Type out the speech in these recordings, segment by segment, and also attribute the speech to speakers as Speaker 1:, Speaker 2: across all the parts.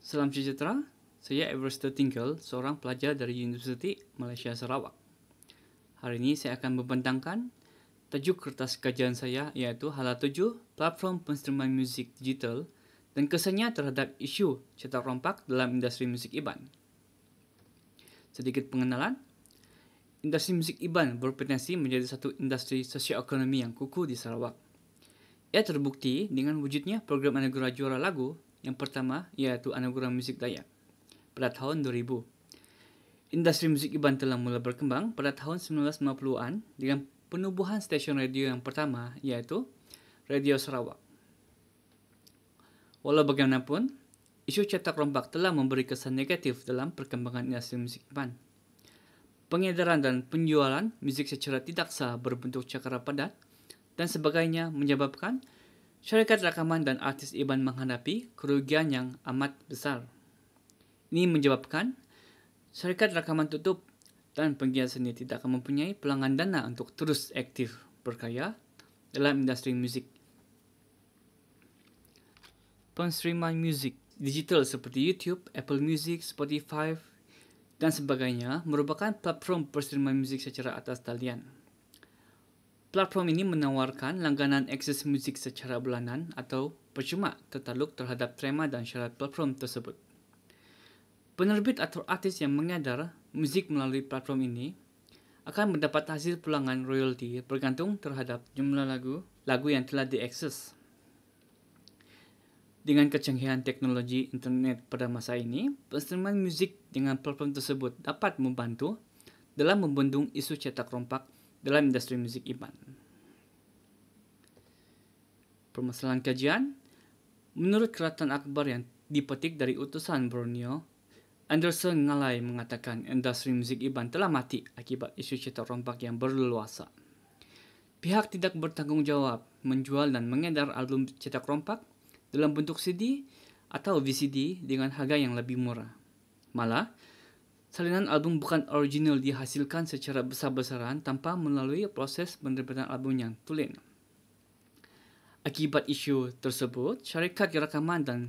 Speaker 1: Salam sejahtera, saya Everest Tinggal, seorang pelajar dari Universiti Malaysia Sarawak. Hari ini saya akan membentangkan tajuk kertas kajian saya iaitu Hala 7, Platform Penerimaan Muzik Digital dan kesannya terhadap isu cetak rompak dalam industri muzik IBAN. Sedikit pengenalan, industri muzik IBAN berpotensi menjadi satu industri sosioekonomi yang kukuh di Sarawak. Ia terbukti dengan wujudnya program anugerah juara lagu yang pertama iaitu Anugerah Muzik Dayak pada tahun 2000. Industri muzik IBAN telah mula berkembang pada tahun 1950-an dengan penubuhan stesen radio yang pertama iaitu Radio Sarawak. Walau bagaimanapun, isu cetak rompak telah memberi kesan negatif dalam perkembangan industri muzik IBAN. Pengedaran dan penjualan muzik secara tidak sah berbentuk cakra padat dan sebagainya menyebabkan syarikat rakaman dan artis IBAN menghadapi kerugian yang amat besar. Ini menyebabkan syarikat rakaman tutup dan penggiat seni tidak akan mempunyai pelangan dana untuk terus aktif berkarya dalam industri muzik. Penerimaan muzik digital seperti YouTube, Apple Music, Spotify, dan sebagainya merupakan platform penerimaan muzik secara atas talian. Platform ini menawarkan langganan akses muzik secara bulanan atau percuma tertakluk terhadap terma dan syarat platform tersebut. Penerbit atau artis yang mengedar muzik melalui platform ini akan mendapat hasil pulangan royalti bergantung terhadap jumlah lagu yang telah diakses. Dengan kecanggihan teknologi internet pada masa ini, penerimaan muzik dengan platform tersebut dapat membantu dalam membendung isu cetak rompak dalam industri muzik IBAN. Permasalahan kajian, menurut Keratan Akhbar yang dipetik dari utusan Borneo, Anderson Ngalai mengatakan industri muzik IBAN telah mati akibat isu cetak rompak yang berleluasa. Pihak tidak bertanggungjawab menjual dan mengedar album cetak rompak dalam bentuk CD atau VCD dengan harga yang lebih murah. Malah, salinan album bukan original dihasilkan secara besar-besaran tanpa melalui proses penerbitan album yang tulen. Akibat isu tersebut, syarikat rakaman dan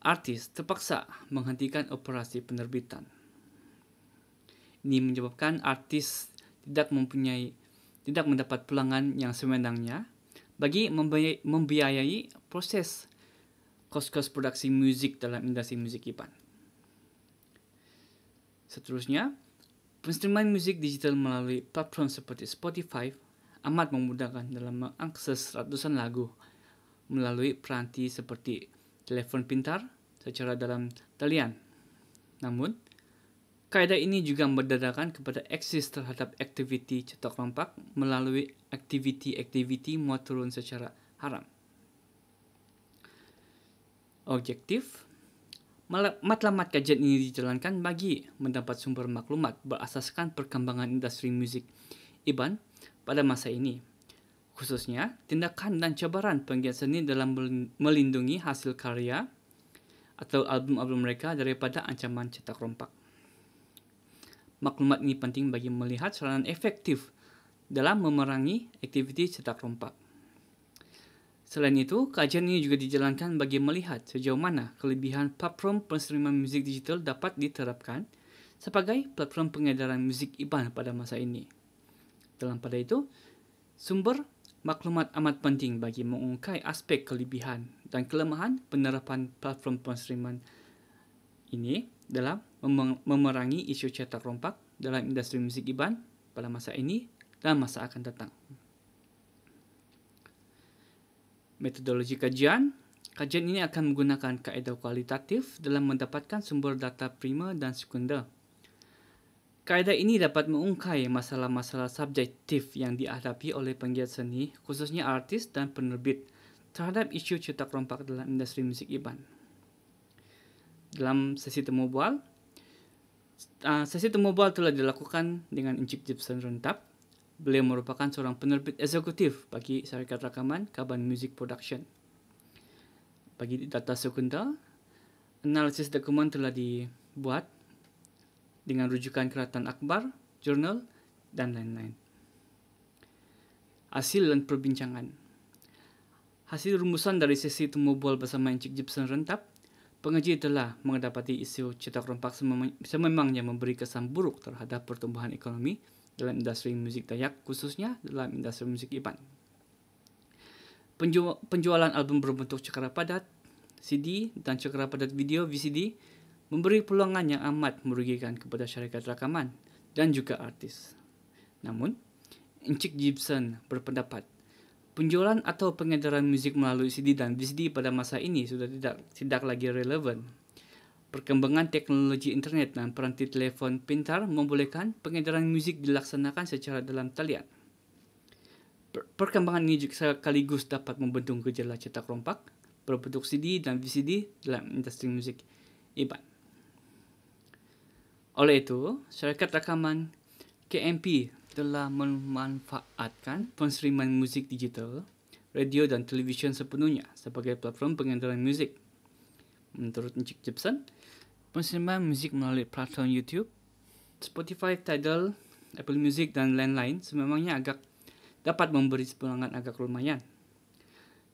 Speaker 1: artis terpaksa menghentikan operasi penerbitan. Ini menyebabkan artis tidak mendapat pulangan yang sewenangnya bagi membiayai proses kos-kos produksi muzik dalam industri muzik IBAN. Seterusnya, penerimaan muzik digital melalui platform seperti Spotify amat memudahkan dalam mengakses ratusan lagu melalui peranti seperti telefon pintar secara dalam talian. Namun, kaedah ini juga berdasarkan kepada akses terhadap aktiviti cetak rompak melalui aktiviti muat turun secara haram. Objektif, matlamat kajian ini dijalankan bagi mendapat sumber maklumat berasaskan perkembangan industri muzik IBAN pada masa ini, khususnya tindakan dan cabaran penggiat seni dalam melindungi hasil karya atau album-album mereka daripada ancaman cetak rompak. Maklumat ini penting bagi melihat saranan efektif dalam memerangi aktiviti cetak rompak. Selain itu, kajian ini juga dijalankan bagi melihat sejauh mana kelebihan platform penerimaan muzik digital dapat diterapkan sebagai platform pengedaran muzik IBAN pada masa ini. Dalam pada itu, sumber maklumat amat penting bagi mengungkai aspek kelebihan dan kelemahan penerapan platform penerimaan ini dalam memerangi isu cetak rompak dalam industri muzik IBAN pada masa ini dan masa akan datang. Metodologi kajian ini akan menggunakan kaedah kualitatif dalam mendapatkan sumber data primer dan sekunder. Kaedah ini dapat mengungkai masalah-masalah subjektif yang dihadapi oleh penggiat seni, khususnya artis dan penerbit, terhadap isu cetak rompak dalam industri muzik IBAN. Dalam sesi temu bual telah dilakukan dengan Encik Gibson Rentap. Beliau merupakan seorang penerbit eksekutif bagi syarikat rakaman Kaban Music Production. Bagi data sekunder, analisis dokumen telah dibuat dengan rujukan Keratan Akhbar, jurnal, dan lain-lain. Hasil dan perbincangan. Hasil rumusan dari sesi temu bual bersama Encik Gibson Rentap, Pengaji telah mendapati isu cetak rompak sememangnya memberi kesan buruk terhadap pertumbuhan ekonomi dalam industri musik Dayak, khususnya dalam industri musik Iban. Penjualan album berbentuk cakra padat, CD, dan cakra padat video VCD memberi peluangan yang amat merugikan kepada syarikat rakaman dan juga artis. Namun, Encik Gibson berpendapat penjualan atau pengedaran muzik melalui CD dan VCD pada masa ini sudah tidak lagi relevan. Perkembangan teknologi internet dan peranti telefon pintar membolehkan pengedaran muzik dilaksanakan secara dalam talian. Perkembangan ini juga sekaligus dapat membendung gejala cetak rompak berbentuk CD dan VCD dalam industri musik Iban. Oleh itu, syarikat rakaman KMP telah memanfaatkan penerimaan musik digital, radio dan televisyen sepenuhnya sebagai platform pengedaran musik. Menurut Encik Gibson, penerimaan musik melalui platform YouTube, Spotify, Tidal, Apple Music dan lain-lain sememangnya dapat memberi peluangan agak lumayan.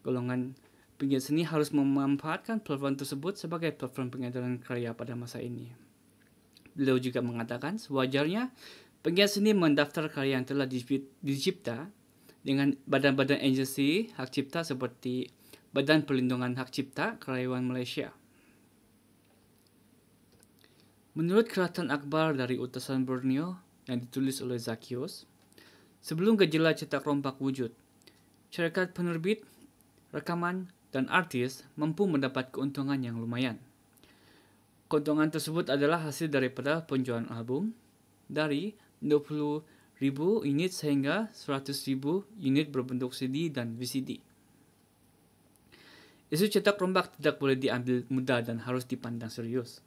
Speaker 1: Golongan penggiat seni harus memanfaatkan platform tersebut sebagai platform pengedaran karya pada masa ini. Beliau juga mengatakan sewajarnya penggiat seni mendaftar karya yang telah dicipta dengan badan-badan agensi hak cipta seperti Badan Perlindungan Hak Cipta Karyawan Malaysia. Menurut Keratan Akhbar dari Utusan Borneo yang ditulis oleh Zakios, sebelum gejala cetak rompak wujud, syarikat penerbit, rekaman, dan artis mampu mendapat keuntungan yang lumayan. Keuntungan tersebut adalah hasil daripada penjualan album dari 20,000 unit sehingga 100,000 unit berbentuk CD dan VCD. Isu cetak rombak tidak boleh diambil mudah dan harus dipandang serius.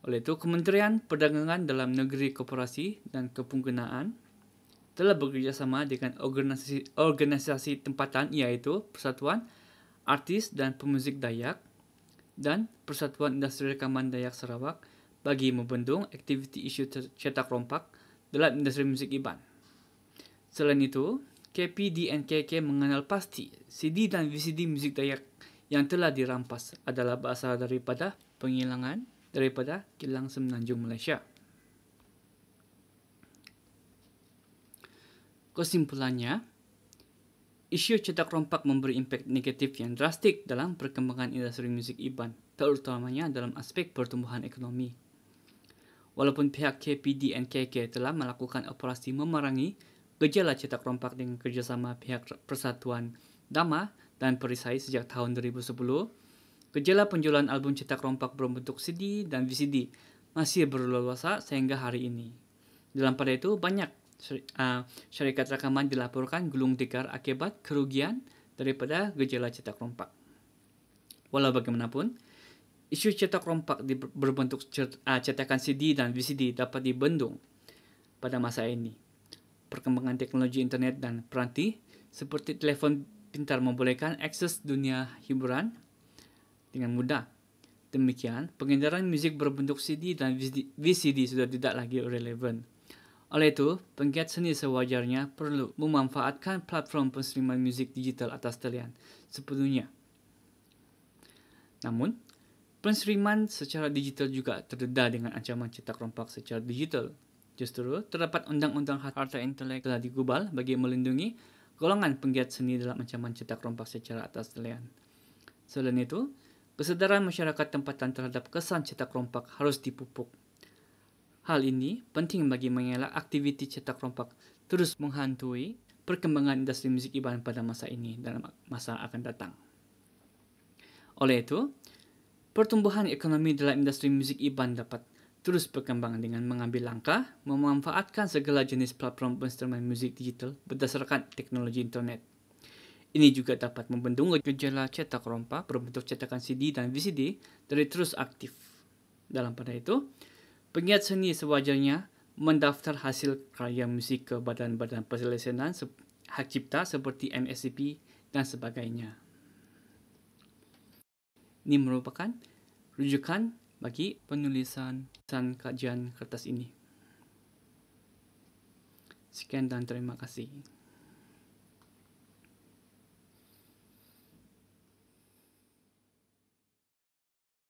Speaker 1: Oleh itu, Kementerian Perdagangan Dalam Negeri, Koperasi dan Kepenggunaan telah bekerjasama dengan organisasi tempatan iaitu Persatuan Artis dan Pemuzik Dayak dan Persatuan Industri Rekaman Dayak Sarawak bagi membendung aktiviti isu cetak rompak dalam industri musik Iban. Selain itu, KPDNKK mengenal pasti CD dan VCD musik Dayak yang telah dirampas adalah berasal daripada penghilangan daripada kilang semenanjung Malaysia. Kesimpulannya, isu cetak rompak memberi impak negatif yang drastik dalam perkembangan industri musik Iban, terutamanya dalam aspek pertumbuhan ekonomi. Walaupun pihak KPDNKK telah melakukan operasi memerangi gejala cetak rompak dengan kerjasama pihak Persatuan Dama dan Perisai sejak tahun 2010, gejala penjualan album cetak rompak berbentuk CD dan VCD masih berleluasa sehingga hari ini. Dalam pada itu, banyak syarikat rakaman dilaporkan gulung tikar akibat kerugian daripada gejala cetak rompak. Walau bagaimanapun, isu cetak rompak berbentuk cetakan CD dan VCD dapat dibendung pada masa ini. Perkembangan teknologi internet dan peranti seperti telefon pintar membolehkan akses dunia hiburan dengan mudah. Demikian, pengedaran musik berbentuk CD dan VCD sudah tidak lagi relevan. Oleh itu, penggiat seni sewajarnya perlu memanfaatkan platform penerimaan musik digital atas talian sepenuhnya. Namun, penerimaan secara digital juga terdedah dengan ancaman cetak rompak secara digital. Justru, terdapat undang-undang harta intelek telah digubal bagi melindungi golongan penggiat seni dalam ancaman cetak rompak secara atas talian. Selain itu, kesadaran masyarakat tempatan terhadap kesan cetak rompak harus dipupuk. Hal ini penting bagi mengelak aktiviti cetak rompak terus menghantui perkembangan industri musik Iban pada masa ini dan masa akan datang. Oleh itu, pertumbuhan ekonomi dalam industri musik Iban dapat terus berkembang dengan mengambil langkah memanfaatkan segala jenis platform penerimaan musik digital berdasarkan teknologi internet. Ini juga dapat membendung gejala cetak rompak berbentuk cetakan CD dan VCD dari terus aktif. Dalam pada itu, penggiat seni sewajarnya mendaftar hasil karya musik ke badan-badan perlesenan hak cipta seperti MSCP dan sebagainya. Ini merupakan rujukan bagi penulisan kajian kertas ini. Sekian dan terima kasih.